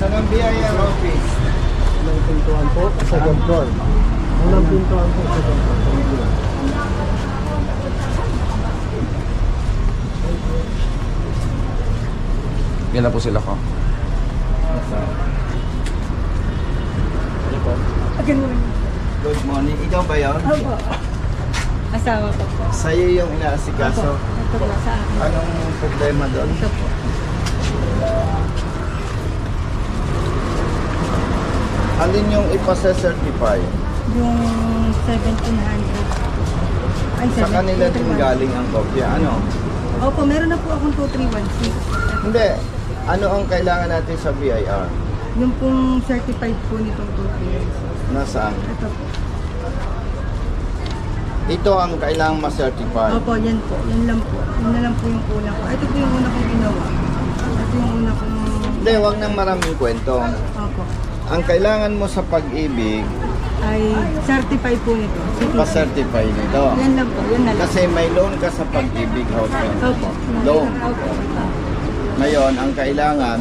Saan ang BIR office? Unang pintuan po, second floor. Unang pintuan po, second floor. Yan na po sila ko. Good morning. Ikaw ba yun? Opo. Asawa ko po. Sa'yo yung inaasikaso. Ito po sa akin. Anong problema doon? Ito po. Alin yung ipasa-certify? Yung 1,700. Ay, Sa kanila din galing ang kopya. Ano? Opo, meron na po akong 2316. Hindi. Ano ang kailangan natin sa BIR? Yung pong certified po nitong 2316. Nasaan? Ito po. Ito ang kailangang ma-certify. Opo, yan po. Yan lang po. Yan na lang po yung una ko. Ito po yung una kong ginawa. Ito yung una kong... Hindi, wag nang maraming kwento. Opo. Ang kailangan mo sa pag-ibig, Ay, certified po nito. pa-certify nito. Yan lang po. Yan na lang. Kasi may loan ka sa pag-ibig house loan. Opo. Loan. Opo. Ngayon, ang kailangan,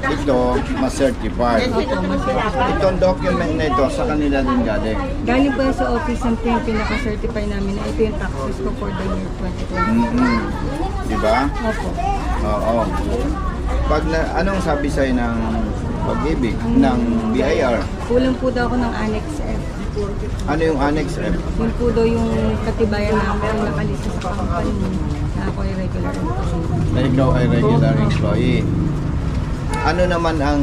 ito, ma-certify. Opo, mas- Itong document na ito, sa kanila din galing. Galing po yan sa office ng yung pinaka-certify namin na ito yung taxes ko for the year 2020. Di ba? Opo. Oo. Pag na, anong sabi sa'yo ng pag-ibig, ng BIR? Kulang po daw ako ng Annex F. Ano yung Annex F? Yun po daw yung katibayan na ako ay nakalista sa company na ako ay regular employee. Na ikaw ay regular employee. Ano naman ang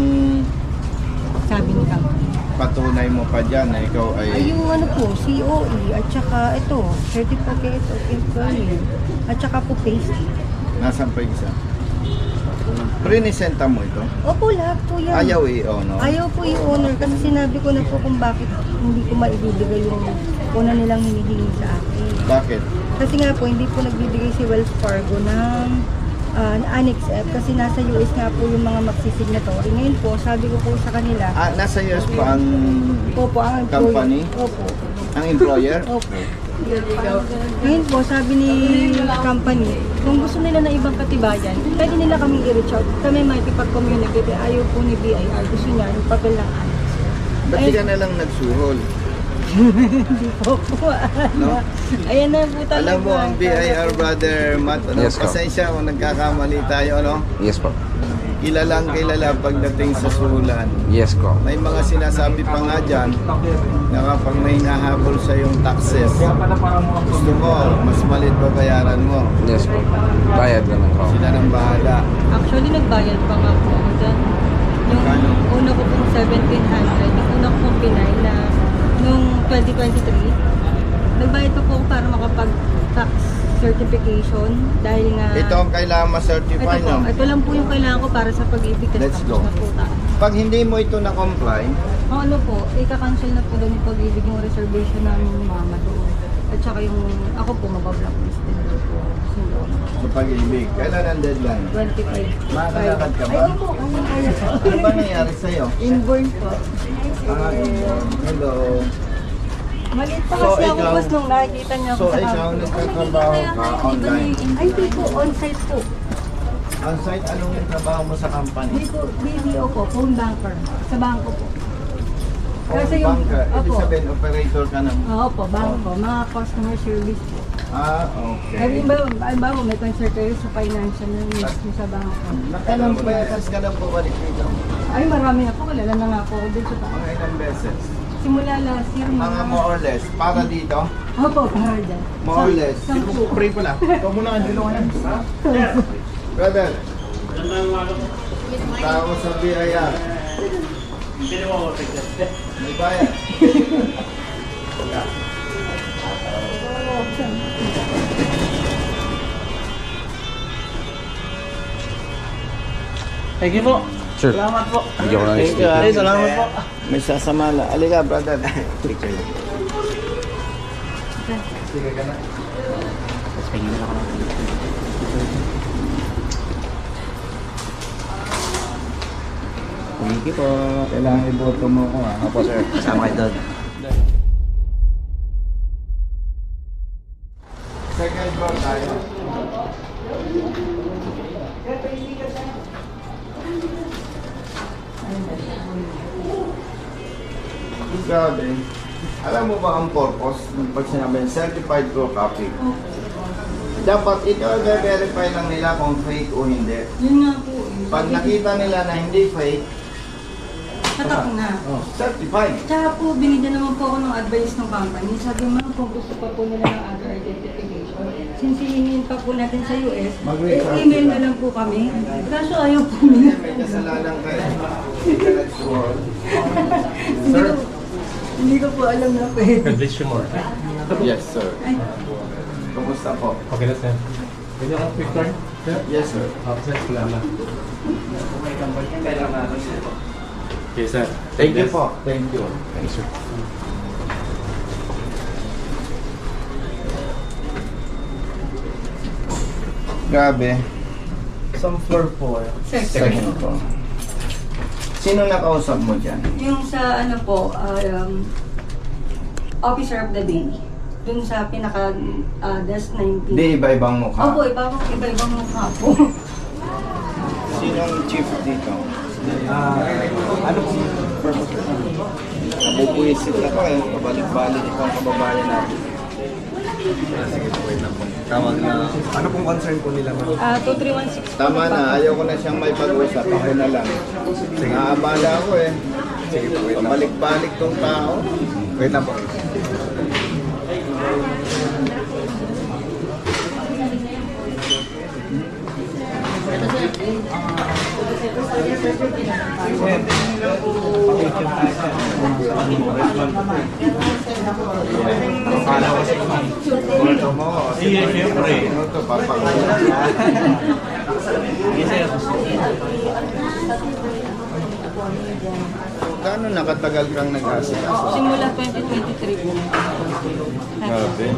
Sabi ni company. patunay mo pa dyan na ikaw Ay ay... yung ano po, COE at saka ito, Certificate of Employment at saka po payslip. Nasaan pa yung isa? Prinisenta mo ito? Opo, lahat po yan. Ayaw i-honor. Ayaw po i-honor kasi sinabi ko na po kung bakit hindi ko maibibigay yung una nilang hinihingi sa akin. Bakit? Kasi nga po, hindi po nagbibigay si Wells Fargo ng Annex F kasi nasa US nga po yung mga magsisignatory. Ngayon po, sabi ko po sa kanila, Nasa US pa ang opo, ang company? Opo. Ang employer? Opo. Ngayon po, sabi ni company, kung gusto nila na ibang katibayan, pwede nila kaming i-reach out. Kami makikipag-communicate. Ayaw po ni BIR. Gusto niya yung papel ng Annex. Ba't di ka na lang nagsuhol? Hindi po po. No? Ayan na po talaga. Alam mo, ang BIR brother Matt, ano, Yes, po. pasensya kung nagkakamali tayo, ano? Yes po. Kilalang kilala pagdating sa suhulan. Yes po. May mga sinasabi pa nga dyan na kapag may nahabol sa yung taxes, gusto mo, mas malit pa bayaran mo. Yes po. Bayad naman po. Sila nang bahala. Actually, nagbayad pa nga po ako dyan. Yung Kano? una ko pong 1,700, yung una ko pong pinay na nung 2023, nagbayad pa po ako para makapag-tax certification dahil nga... Ito ang kailangan ma-certify, ito po, no? ito lang po yung kailangan ko para sa pag-ibig kasi Let's tapos go. na po tayo. Pag hindi mo ito na-comply, Ano po, ika-cancel na po doon yung pag-ibig yung reservation namin ni mama doon. At saka yung, ako po mabablocklisted doon po. sa pag-ibig, kailan ang deadline? 25. Makakalakad ka ba? Ay, opo, kaya. Ano ba nangyari sa'yo? Inborn po. Hello. Maliit pa So, kasi ako ikaw- boss nung nakikita niyo ako So, sa ikaw nagtatrabaho ka online. Ay, di po, on-site po. On-site, anong trabaho mo sa company? Di po, BDO po, phone banker. Sa bangko po. Phone banker. Ibig opo. sabihin, operator ka ng... Opo, bangko. Mga customer service po. Sabi Okay. ba may concern kayo sa financial na mismo sa bangko. Nakailang beses ka na bumalik dito? Ay, marami na po. Kilala na nga po ako dito sa Mga ilang beses? simula last year. Mga more or less. Para dito? Opo, para dyan. More or less. Sampu. Pray ko lang. Ikaw muna ang dulungan. Brother. Tao sa BIR. May bayad. Thank you po. Sure. Salamat po. Bigyan ko ng Thank you. sticker. Salamat po. May sasama na. Alika, brother. Picture lang. Sige ka na. Thank you po. Kailangan iboto mo ko, ha? Opo sir, kasama kayo doon. Second floor tayo. Grabe. Alam mo ba ang purpose ng pag sinabi certified true copy? Dapat ito i-verify lang nila kung fake o hindi. Yun nga po. Pag nakita nila na hindi fake, Tatak na. certified. Tsaka po, binigyan naman po ako ng advice ng company. Sabi mo, kung gusto pa po nila ng other identification, since hihingin pa po natin sa US, email na lang po kami. Kaso ayaw po nila. May kasalanan ka eh. Hindi ko po alam na pwede. Condition more. Yes, sir. Ay, Kumusta po? Okay na, sir. Pwede ako picture? Sir? Yes, sir. Sir, salamat. Okay, sir. Thank you po. Thank you. Thanks, sir. Grabe. Some floor po. Second po. Sino nakausap mo dyan? yung sa ano po, officer of the day. Dun sa pinaka desk 19. Di iba-ibang mukha. Opo, iba-ibang mukha po. Sinong chief dito? Ano po? Nabubuisit na ko eh. Pabalik-balik itong kababayan natin. Tawag na. Ano pong concern po nila, ma'am? 2316 po. Tama na, ayaw ko na siyang may pag-usap. Ako na lang. Naabala ako eh. Sige po, wait lang. Pabalik-balik tong tao. Wait lang po. Ito mo. Iya, siyempre. Ito, papakita. Gaano nakatagal kang nag-asikaso? Simula 2023 po. Grabe.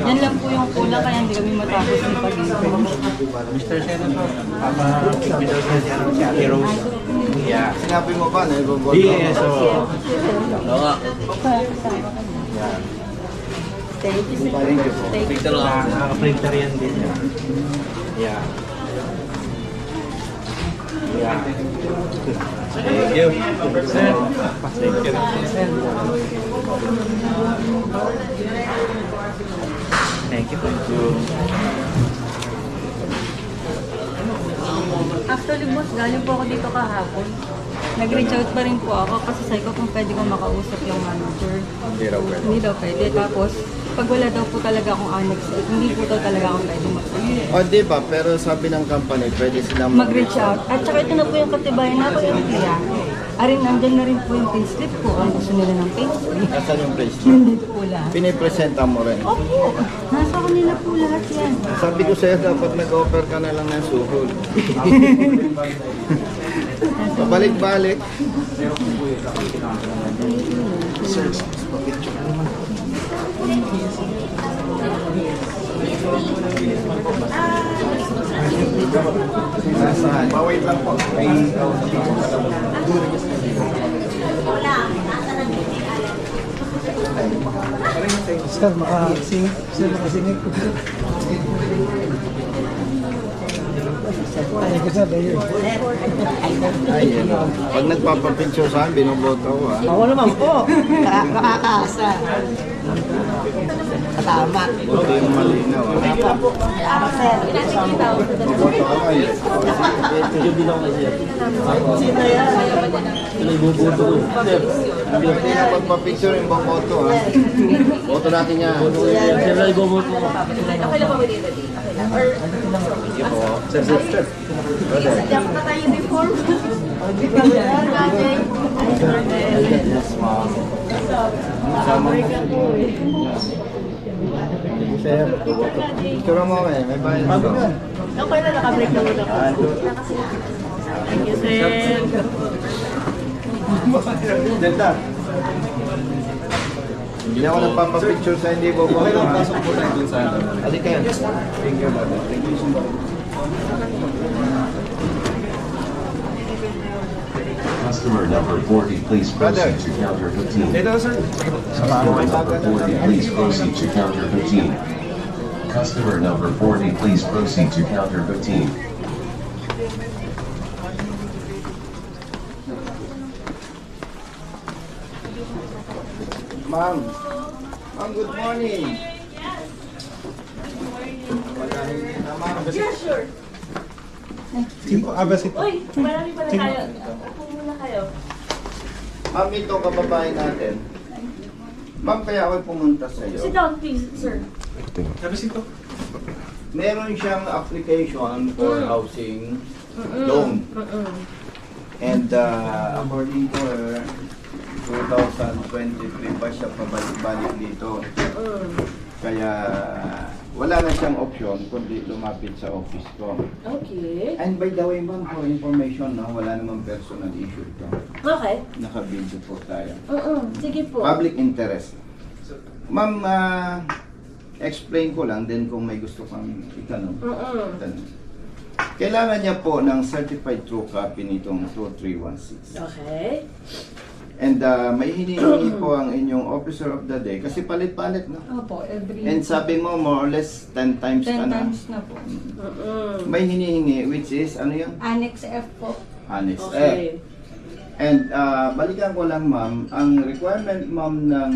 Yan lang po yung kulang kaya hindi kami matapos ng pag-ibig. Mr. Senator, Mr. Senator, si Ate Rose. Yeah. Sinabi mo ba na iboboto? Yes, so. Thank you, sir. Thank you po. Thank you. Nakaka-printer yan din. Yeah. Yeah. Thank you. Sir. Thank you. Thank you. Thank you. Actually, boss, galing po ako dito kahapon. Nag-reach out pa rin po ako kasi sabi ko kung pwede ko makausap yung manager. Hindi raw pwede. Hindi daw pwede. Tapos, pag wala daw po talaga akong annex, hindi po daw talaga akong pwede mag-reach O di ba, pero sabi ng company, pwede silang out. At saka ito na po yung katibayan na po yung kaya. Arin, nandyan na rin po yung payslip ko. Ang gusto nila ng payslip. Nasaan yung place? Nandito po lahat. Pinipresenta mo rin. Opo, nasa kanila po lahat yan. Sabi ko sa'yo, dapat nag-offer ka na lang ng suhol. Pabalik-balik. Nasaan? Wait lang po. Sir, makasingit. Sir, makasingit. Thank you, sir. Thank you. Ay, pag nagpapapicture sa akin, binoboto ko ah. Ako naman po. Nakakaasa. Tama. Buti yung malinaw ah. Tama, sir. Boboto ka kayo. Sino yan? Hindi na pagpapicture yung boboto ah. Boto natin yan. Sir, na iboboto ko. Sir. Diyan pa tayo before. Sama mo. Sir, picture mo eh. May bayad ito. Okay na, nakabreak na muna ko. Thank you, sir. Delta. Hindi ako nagpapapicture sa hindi boboto ah. Halika yan. Thank you, brother. Thank you so much. Customer number 40, please proceed to counter 15. Customer number 40, please proceed to counter 15. Customer number 40, please proceed to counter 15. Ma'am. Ma'am, good morning. Wala hindi na, ma'am. Yeah, sure. Uy, marami pala tayo. Upo muna kayo. Ma'am, ito kababae natin. Ma'am, kaya ako pumunta sa iyo. Sit down, please, sir. Meron siyang application for housing loan. And according to her, 2023 pa siya pabalik-balik dito. Kaya wala na siyang option kundi lumapit sa office ko. Okay. And by the way, ma'am, for information, no, wala namang personal issue ito. Okay. Naka-video po tayo. Sige po. Public interest. Ma'am, explain ko lang din kung may gusto kang itanong. Itanong. Kailangan niya po ng certified true copy nitong 2316. Okay. And may hinihingi po ang inyong officer of the day kasi palit-palit na. Opo, every And sabi mo more or less 10 times 10 ka na. times na po. May hinihingi which is ano yun? Annex F po. Annex F. Okay. And balikan ko lang ma'am, ang requirement ma'am ng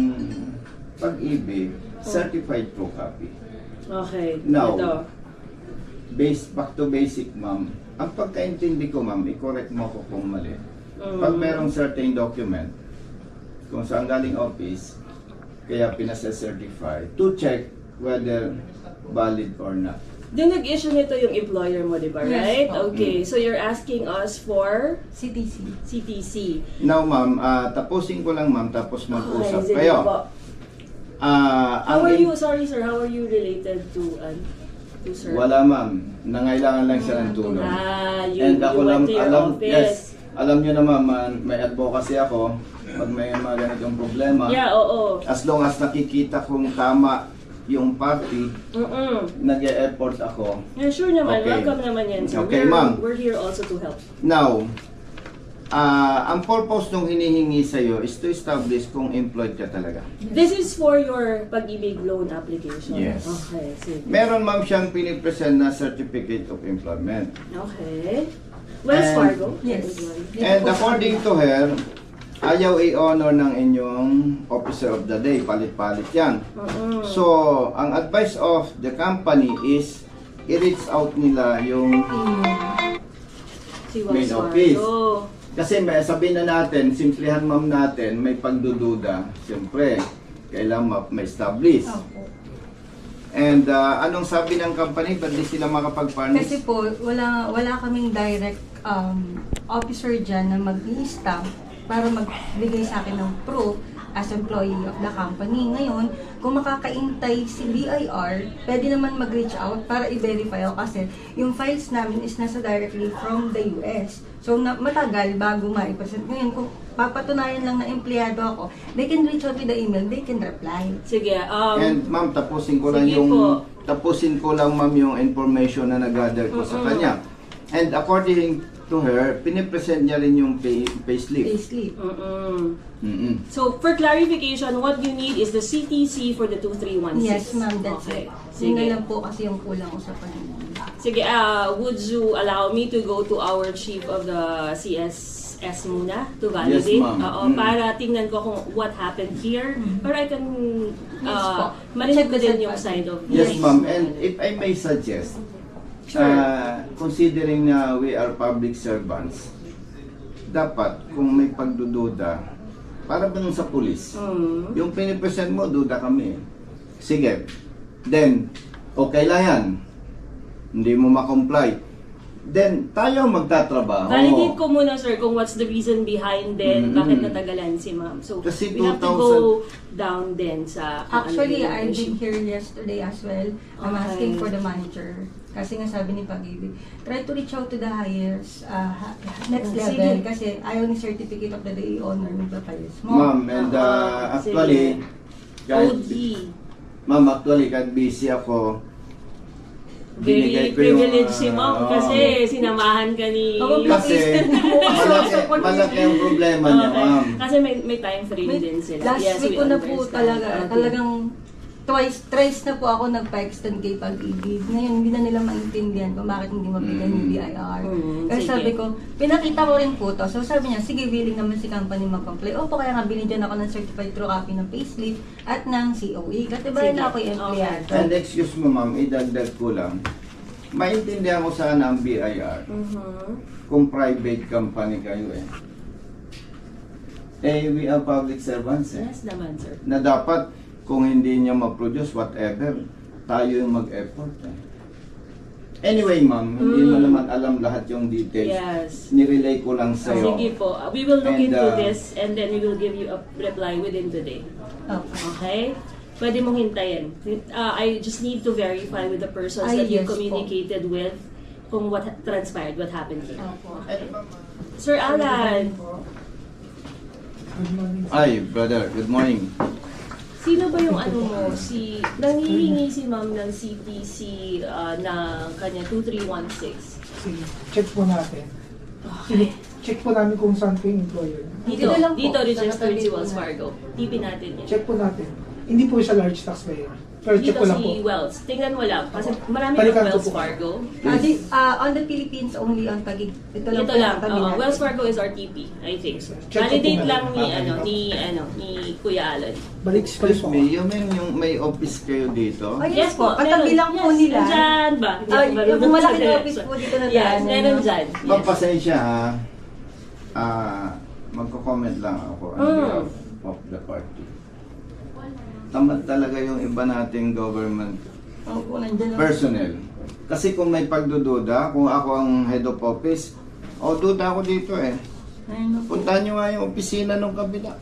pag-ibig, certified true copy. Okay. Now, Ito. Back to basic ma'am, ang pagkaintindi ko ma'am, i-correct mo ko kung mali. Pag merong certain document, kung saan galing office, kaya pinasa-certify to check whether valid or not. Din nag-issue nito yung employer mo, di ba? Yes, Right? po. Okay. So you're asking us for CTC. CTC. Now ma'am, tapusin ko lang ma'am, tapos mag-usap sige kayo. po. How are you? Sorry, sir. How are you related to sir? Wala ma'am, nangailangan lang siya ng tulong. You And ako went lang, to your alam, office. yes, alam nyo naman, may advocacy ako pag may mga ganitong problema. Yeah, oo. As long as nakikita kong tama yung party, nag-e-effort ako. Yeah, sure naman. Okay. Welcome naman yan, sir. Okay, ma'am. We're here also to help. Now, ang purpose nung hinihingi sa'yo is to establish kung employed ka talaga. This is for your pag-ibig loan application. Yes. Okay, sige. Meron ma'am siyang pinipresent na Certificate of Employment. Okay. Wells And- Fargo? Yes. And according to her, ayaw i-honor ng inyong officer of the day, palit-palit yan. So, ang advice of the company is i-reach out nila yung Si main Wells office. Fargo. Kasi may sabihin na natin, simplihan ma'am natin, may pagdududa. Siyempre, kailangan ma-establish. Opo. And anong sabi ng company? Ba't di sila makapag-furnish? Kasi po, wala kaming direct officer dyan na mag-i-stamp para magbigay sa akin ng proof as employee of the company. Ngayon, kung makakaintay si BIR, pwede naman mag-reach out para i-verify ako kasi yung files namin is nasa directly from the US. So, matagal bago ma-present. Ngayon, kung papatunayan lang na empleyado ako, they can reach out with the email, they can reply. Sige. And ma'am, tapusin ko lang Sige po. ma'am yung information na nag-gather ko sa kanya. And according to her, pinipresent niya rin yung payslip. Payslip. So, for clarification, what you need is the CTC for the 2316. Yes, ma'am, that's Okay. it. Yun na Sige. lang po kasi yung kulang ko sa panahon. Sige, would you allow me to go to our chief of the CSS muna to validate? Yes, ma'am. Oo, para tingnan ko kung what happened here. Para I can Yes po. marinig ko Check din the yung side of Yes, this. ma'am. And if I may suggest, considering na we are public servants, dapat kung may pagdududa, para ba nung sa pulis, yung pinipresent mo, duda kami. Sige. Then, okay lang yan. Hindi mo ma-comply. Then, tayo magtatrabaho. Validate ko muna, sir, kung what's the reason behind din, bakit natagalan si ma'am. So, Kasi we have to 2000 go down din sa kung Actually, ano yung I've issue. been here yesterday as well. I'm Okay. asking for the manager. Kasi nga sabi ni Pag-ibig, try to reach out to the highest, next Oh, level. sige. Kasi ayaw ni certificate of the day honor ng files mo. Ma'am, and actually, kahit, OD. ma'am, actually, kahit busy ako, Very binigay ko yung, privileged si ma'am kasi sinamahan ka ni... Kasi malaki ang problema niya, Okay. ma'am. Kasi may time frame din sila. Last Yes, week we ko na po understand. talaga, Okay. talagang thrice na po ako nagpa-extend kay Pag-ibig. Ngayon, hindi na nila maintindihan kung bakit hindi mabigyan yung BIR. Kasi sige. sabi ko, pinakita ko rin po to. So sabi niya, sige, willing naman si company mag-comply. Opo, kaya nga binigyan ako ng certified true copy ng payslip at ng COE. Kasi ba na ako yung empleyado. And excuse mo ma'am, idagdag ko lang. Maintindihan ko sana ang BIR kung private company kayo eh. Eh, we are public servants eh. Yes naman, sir. Na dapat kung hindi niya ma-produce whatever, tayo yung mag-effort eh. Anyway ma'am, hindi mo naman alam lahat yung details. Yes. Nirelay ko lang sa'yo. Sige po. We will look And, into this and then we will give you a reply within today. Okay? Pwede mong hintayin. I just need to verify with the persons Ay, that you yes po. communicated with kung what transpired, what happened here. Opo. Sir Alan, Ay, brother, good morning. sino ba yung ano mo? Nangihingi si ma'am ng CTC na kanya 2316. Sige, check po natin. Okay. Check po namin kung saan po yung employer. Dito, Dito lang po. dito registered si Nakatabi po Wells na. Fargo. Tipin natin yan. Check po natin. Hindi po siya large taxpayer. Pero check Dito ko lang po. si Wells. Tingnan mo lang. Kasi marami Balikan ng ko Wells po. Fargo. On the Philippines only on Pag-ibig. Ito lang Ito po lang. ang katabi Oo, natin. Wells Fargo is RTP, I think. Check ko Validate po lang na- ni Kuya Alan. Balik Excuse po. me, you mean yung may office kayo dito? Ay, yes po. meron. Katabi lang po Yes, nila. Nandyan ba? Hindi Ay, ako marunong yung malaki sa na direction. office po dito na Yes, daanan, meron no? dyan. Magpasensya ha. Magko-comment lang ako on behalf of the party. Tamad talaga yung iba nating government Opo, nandiyan lang. personnel. Kasi kung may pagdududa, kung ako ang head of office, duda ako dito eh. Ayun na po. Puntahan nyo nga yung opisina ng kabila.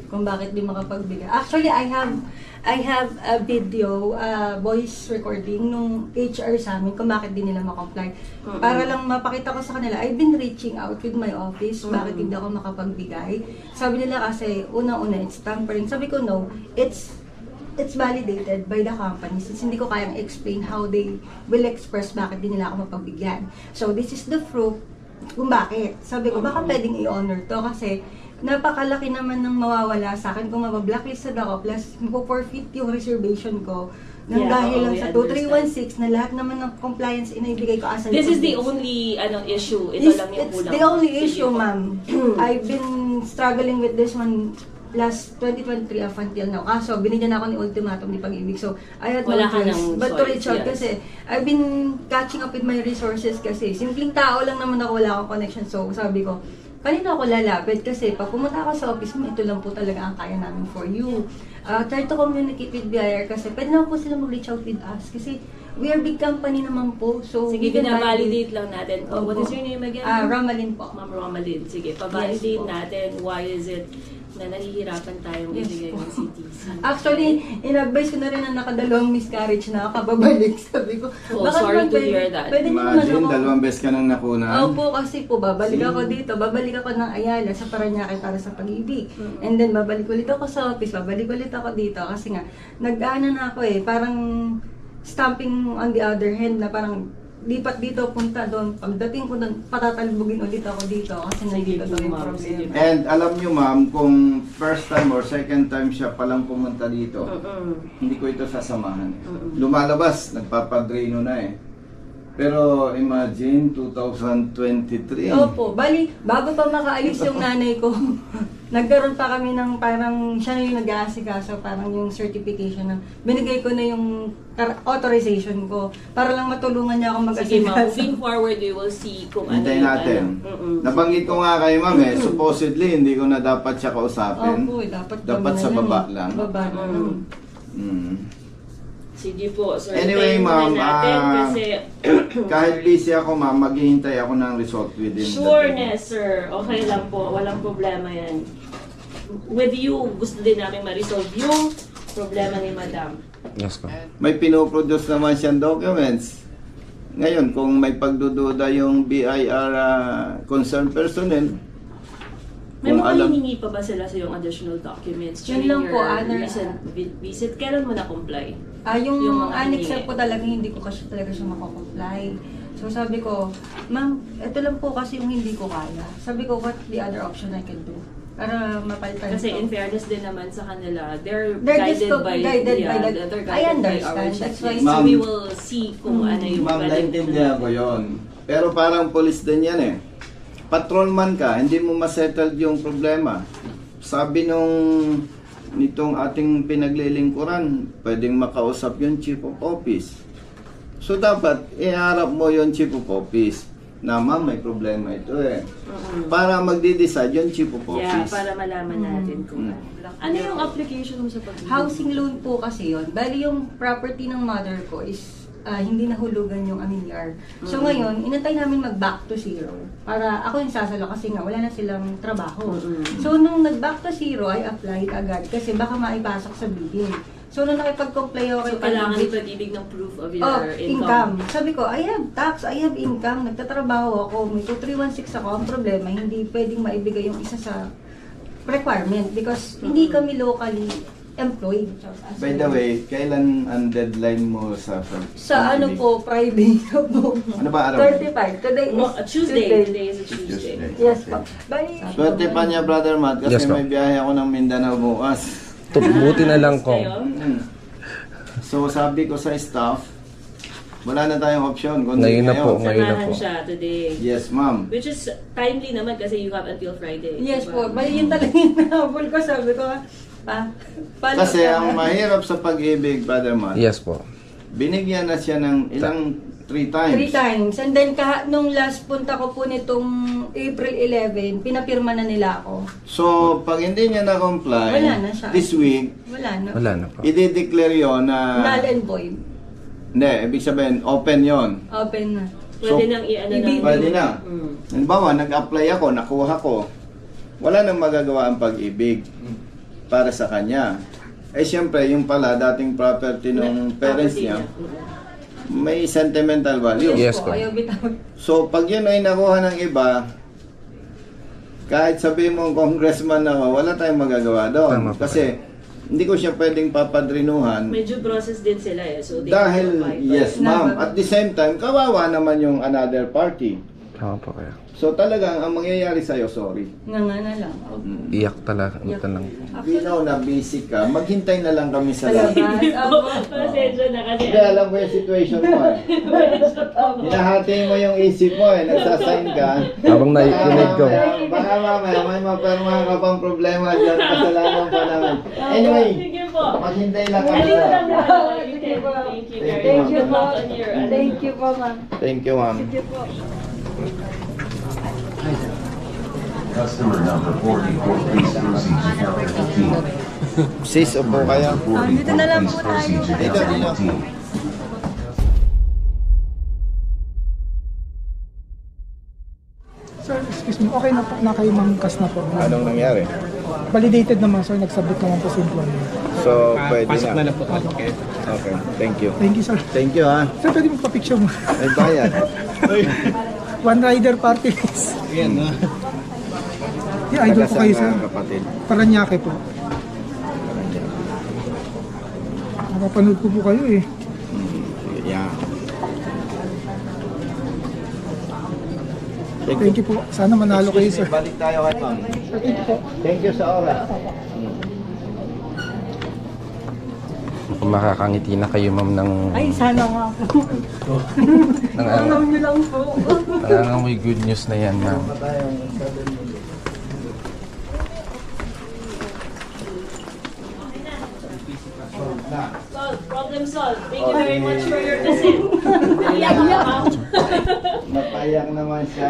Kung bakit di makapagbigay. Actually, I have a video, voice recording nung HR sa amin kung bakit di nila makomply. Para lang mapakita ko sa kanila, I've been reaching out with my office, bakit hindi ako makapagbigay. Sabi nila kasi, unang-una, it's tampering. Sabi ko, no, it's validated by the company since hindi ko kayang explain how they will express bakit di nila ako mapagbigyan. So, this is the proof kung bakit. Sabi ko, baka pwedeng i-honor to kasi napakalaki naman ng mawawala sa akin kung mabablacklisted ako plus mapo-forfeit yung reservation ko nang Yeah, dahil oo, lang we sa understand. 2316 na lahat naman ng compliance inaibigay ko as This is the service. only issue. Ito lang yung It's kulang. the only Sige issue, po. ma'am. I've been struggling with this one last 2023 up until now. Kaso, binigyan ako ni ultimatum ni Pag-ibig. So, I had no Wala ka choice ng but to choice, reach out yes. kasi I've been catching up with my resources kasi simpleng tao lang naman ako, wala akong connection. So, sabi ko, kanina ako lalapit kasi pag pumunta ako sa office mo, ito lang po talaga ang kaya namin for you. Try to communicate with BIR kasi pwede naman po sila mag-reach out with us kasi we are big company naman po. So, Sige, we can binavalidate lang natin. Oh, what Opo. is your name again? Ramalin po. Ma'am Romalyn. Sige, pavalidate Yes po. natin why is it na nahihirapan tayong Yes ibigay po. ng CTC. Actually, in-advise ko na rin na nakadalawang miscarriage na kababalik. Sabi ko, Oh, baka sorry naman to hear that. Pwede naman Imagine, ako. dalawang beses ka nang nakunan. Opo, kasi po, babalik ako dito. Babalik ako ng Ayala sa Parañaque para sa Pag-ibig. And then, babalik ulit ako sa office. Babalik ulit ako dito. Kasi nga, nag-ano na ako eh. Parang stamping on the other hand na parang lipat dito, punta doon. Pagdating ko doon, patatalbugin ulit ako dito. Kasi nandito daw yung ma'am, sige. problema. And alam nyo ma'am, kung first time or second time siya palang pumunta dito, hindi ko ito sasamahan. Lumalabas, nagpapadrino na eh. Pero imagine, 2023. Opo, bali, bago pa makaalis yung nanay ko, nagkaroon pa kami ng parang, siya na yung nag-aasikaso, parang yung certification na, binigay ko na yung authorization ko, para lang matulungan niya ako Sige, ma'am. mag-asikaso. Moving forward, we will see kung ano Hintayin natin. Nabanggit ko nga kay ma'am eh, supposedly hindi ko na dapat siya kausapin. Opo, dapat Dapat sa baba lang. Baba na lang. Mm. Sige po, sir. Anyway, Hintayin ma'am, muna natin kasi kahit busy ako ma'am, maghihintay ako ng result within sureness, sir. Okay lang po. Walang problema yan. With you, gusto din namin ma-resolve yung problema ni madam. Yes po. May pinoproduce naman siyang documents. Ngayon, kung may pagdududa yung BIR concerned personnel, May kung mga alam, hiningi pa ba sila sa yung additional documents Yun during lang po, your ano, recent visit? Kailan mo na-comply? Yung Yung mga annex hiningi. po talaga, hindi ko kasi talaga siya makakomply. So sabi ko, ma'am, ito lang po kasi yung hindi ko kaya. Sabi ko, what the other option I can do? para mapalitan Kasi ko. in fairness din naman sa kanila, they're They're just guided by the- they're I guided by understand. our That's checklist. why- So Ma'am. we will see kung ano yung Ma'am, pwedeng naintindihan ko yun. Pero parang police din yan eh. Patrolman ka, hindi mo masettled yung problema. Sabi nitong ating pinaglilingkuran, pwedeng makausap yung chief of office. So dapat, iharap mo yung chief of office na ma'am, may problema ito eh. Para magde-decide yung chief of Yeah, office. para malaman natin kung ano yung application mo sa pag Housing loan po kasi yon. Bali yung property ng mother ko is hindi nahulugan yung amilyar. So ngayon, inantay namin mag-back to zero. Para ako yung sasalo kasi nga wala na silang trabaho. So nung nag-back to zero, I applied agad kasi baka maipasok sa bidding. So nung nakipag-comply ako So, kay kailangan Pag-ibig, ipag-ibig ng proof of your Oh, income. income. Sabi ko, I have tax, I have income, nagtatrabaho ako, may 2316 ako. Ang problema, hindi pwedeng maibigay yung isa sa requirement because hindi kami locally employed. By the way, kailan ang deadline mo sa Sa ano po, Friday po. Ano ba araw? 35. Today is Tuesday. Today is a Tuesday. Yes po. Bali, Swerte pa niya, Brother Matt, kasi Yes, ma'am. may biyahe ako ng Mindanao bukas. Buti na lang ko. Kayo? So sabi ko sa staff, wala na tayong option. Kundi Ngayon na po. Ngayon na Samahan po. siya today. Yes, ma'am. Which is timely naman kasi you have until Friday. yes diba? po. Bali yun talaga yung nahabol ko. Sabi ko, paano Kasi ka? ang mahirap sa pag-ibig, Brother Matt, Yes po. binigyan na siya ng ilang 3 times. 3 times. And then, nung last punta ko po nitong April 11, pinapirma na nila ako. So, pag hindi niya na-comply, Wala na siya. this week, Wala na. Wala na po. i-declare yun na... Null and void. Hindi, ibig sabihin, open yon. Open na. Pwede So, nang i-ano ibig- na. Pwede na. Mm. Halimbawa, nag-apply ako, nakuha ko. Wala nang magagawa ang pag-ibig para sa kanya. Eh, siyempre, yung pala, dating property ng parents Property niya, niya. may sentimental value. Yes po. po. Ayaw bitawin. So, pag yun ay nakuha ng iba, kahit sabihin mo congressman ako, wala tayong magagawa doon. Tama po. Kasi, hindi ko siya pwedeng papadrinuhan. May due process din sila eh. So they Dahil, have to abide by yes it. ma'am, at the same time, kawawa naman yung another party. Tama po kaya. So, talagang, ang mangyayari sa'yo, sorry. Nga na lang. Iyak talaga. Ito lang. Binaw na busy ka, maghintay na lang kami sa Sa lobby. labas. Opo. Pasensya na kasi. Hindi, alam ko yung situation mo eh. Hinahati mo yung isip mo eh, nagsasign ka. Habang naikinig ko. Baka mamaya may mapermahan ka pang problema dyan, kasalanan pa namin. Anyway, Sige po. maghintay lang kami Halika lang sa... na. You can. Thank you very Thank much. you Good po. luck on your ano. Thank you po, ma'am. Thank you, ma'am. Thank you po. Customer number 44, please proceed to counter 15. Sis, upo kayo. 44, dito na lang please po proceed to tayo. counter Dito. 15. Sir, excuse me, okay na po na kayo mangkas na po. Anong nangyari? Validated naman sir, nagsabit naman po sa employer. So, pwede na. Okay, thank you. Thank you sir. Thank you ha. Sir, pwede magpa-picture mo. May bayad. One rider party list. Yan ha. Yeah, idol po kayo sir. Kapatid. Paranaque po. Napapanood ko po kayo eh. Yeah. Thank you po. Sana manalo kayo sir. Balik tayo kay ma'am. Sir, thank you po. Thank you sa oras. Kung makakangiti na kayo ma'am ng... Ay, sana nga po. Alam niyo lang po. Nangangamoy good news na yan ma'am. Solved. Problem solved. Thank you very much for your visit. Iyak ka, ma'am. Napayak naman siya.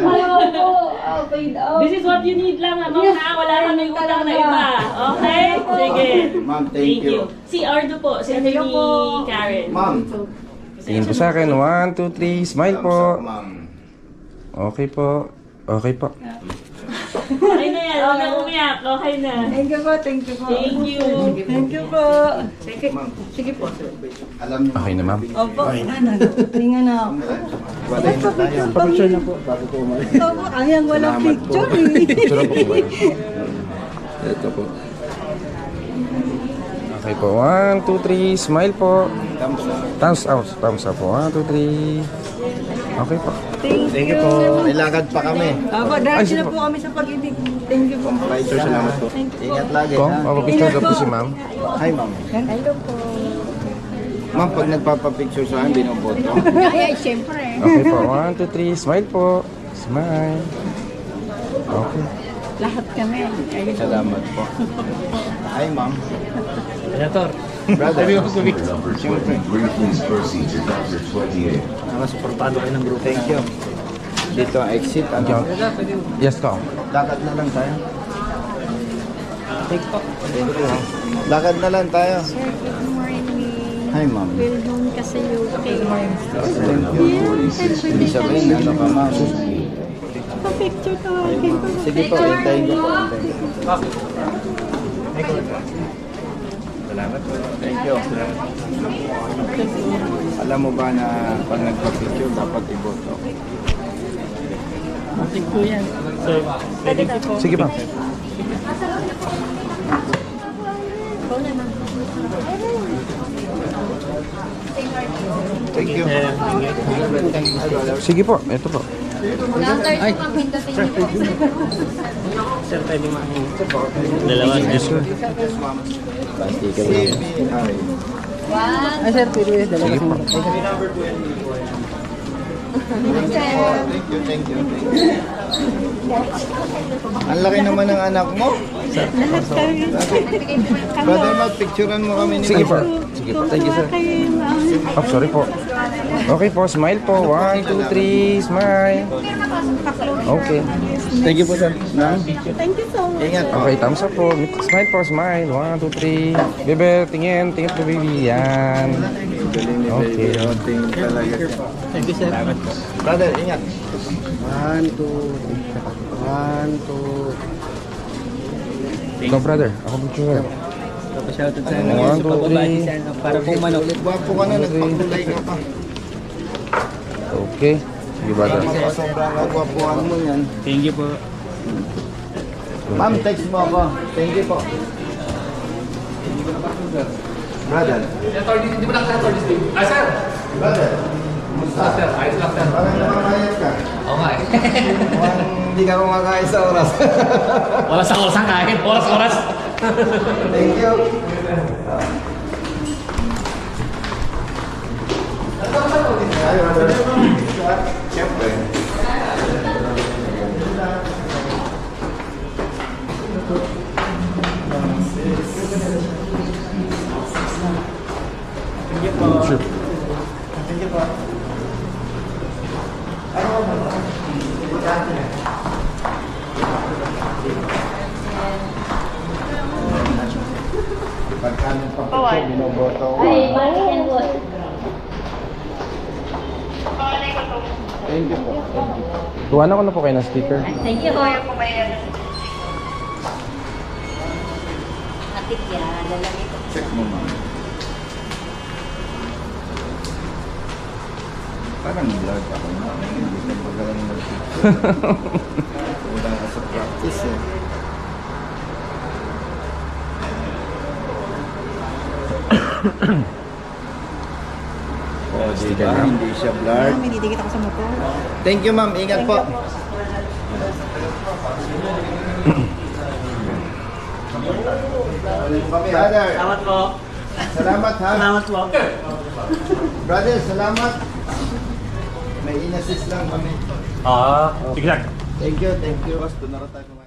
Paid out. This is what you need lang, ma'am, ha? Wala kang may utang na iba. Okay? Sige. Ma'am, thank you. Si Ardo po, si Thank you Attorney po. Karen. Ma'am. Tingin po sa akin. 1, 2, 3. Smile Thumbs up, po. ma'am. Okay po. Okay po. Okay na yan. Huwag na umiyak. Okay na. Thank you po, thank you po. Thank you. Thank you po. Sige, sige po. Alam niyo. Okay na ma'am. Opo, tingnan na ako. Walay na tayo. Pa-picture na po bago po umalis. Opo, ayang walang Salamat po. picture eh. Picture po ba? Ito po. Okay po. 1, 2, 3. Smile po. Thumbs up. Thumbs out. Thumbs up po. 1, 2, 3. Okay po. Thank you po. May lakad pa kami. Aba, diretso na po kami sa pag-ibig. Thank you po. Sir, salamat po. Ingat lagi, Po, ha? mapapicture daw po si ma'am. Hi, ma'am. Hello po. Ma'am, pag nagpapapicture sa akin, binoboto. Ay, siyempre. Okay po, 1, 2, 3, smile po. Smile. Okay. Lahat kami. Salamat po. Hi, ma'am. Senator. Brother. Customer number 23, please proceed to counter 28. Nakasuportado kayo ng grupo. Thank you. Dito ang exit. Ano? Yes, ko. Lakad na lang tayo. Thank you po. Thank you, ha? Lakad na lang tayo. Sir, good morning. Hi, ma'am. Well known ka sa UK. Thank you. Ibig sabihin, ano ka, ma'am? Pa-picture ka. Sige po, hintayin ko po. Salamat po. Thank you. Alam mo ba na pag nagpa-picture, dapat iboto? Thank you yan. So, pwede po. Sige pa. Thank you. Sige po, ito po. Ay, sir, pwede dalawa. Yes, sir. Ay, sir, pwede dalawa. Sige po. Thank you. Ang laki naman ng anak mo. Brother, mag-picturean mo kami ni Sige po. Pastor. Sige po. Thank you, sir. Oh, sorry po. Okay po, smile po. 1, 2, 3, smile. Okay. Thank you po, sir. Thank you so much. Ingat po. Okay, thumbs up po. Smile po, smile. 1, 2, 3. Bebe, tingin. Tingin po, baby. Yan. Okay. Tingin talaga siya. Thank you, sir. Salamat po. Brother, ingat. 1, 2, 1, 2. Go, brother. Ako picture. Shoutout sa One, two, three. para po manok. Gwapo ka na, nagpakulay ka pa. Okay. Sige, brother. Sobrang kagwapuhan mo yan. Thank you po. Ma'am, text mo ako. Thank you po. Brother. Hindi mo nakasama this thing. Ah, sir! Brother. Kumusta? Sir, ayos lang, sir. Parang namamayat ka. Oo nga eh. Mukhang hindi ka kumakain sa oras. Oras sa oras ang kain. Oras. Thank you. Ay, brother. Siyempre. Sure. Pagkano pa po, binoboto ko. Thank you po. Tuwanan ko na po kayo ng sticker. Thank you po. Check mo, ma'am. Parang vlog ako na. Hindi ka magalang mag-picture. Kulang ka sa practice eh. Oh, di ba? Hindi siya blurred. Minidikit ako sa motor. Thank you, ma'am. Ingat po. Brother. Salamat po. Salamat, ha? Salamat po. Brother, salamat. May inassist lang kami. Sige lang. Thank you. Doon na rin tayo.